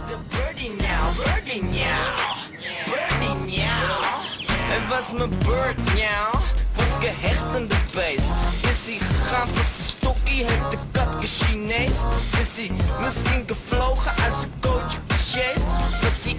de birdie now, birdie now, birdie now. Het was mijn bird now, was gehecht aan de beest. Is hij gegaan voor zijn stokkie, heeft de katje Chinees. Is hij misschien gevlogen uit zijn coach gesjeest? Was hij,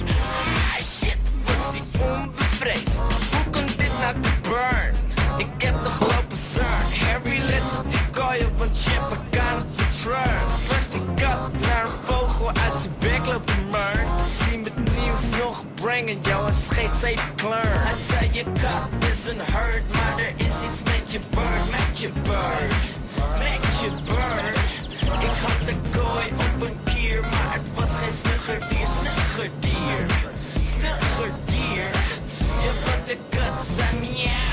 shit, was hij onbevreesd? Hoe kon dit nou gebeuren? Ik heb nog lopen zeurn. Harry let op die kooien, want chip, ik kan het vertreurn. First die kat naar een vogel uit zijn bek lopen murn. Zie me het nieuws nog brengen, jouw een scheet zeven kleur. Hij zei je kat is een herd, maar er is iets met je bird, met je bird, met je bird. Ik had de kooi op een kier, maar het was geen snuggerdier, snuggerdier, snuggerdier. Je wat de kat zei miauw.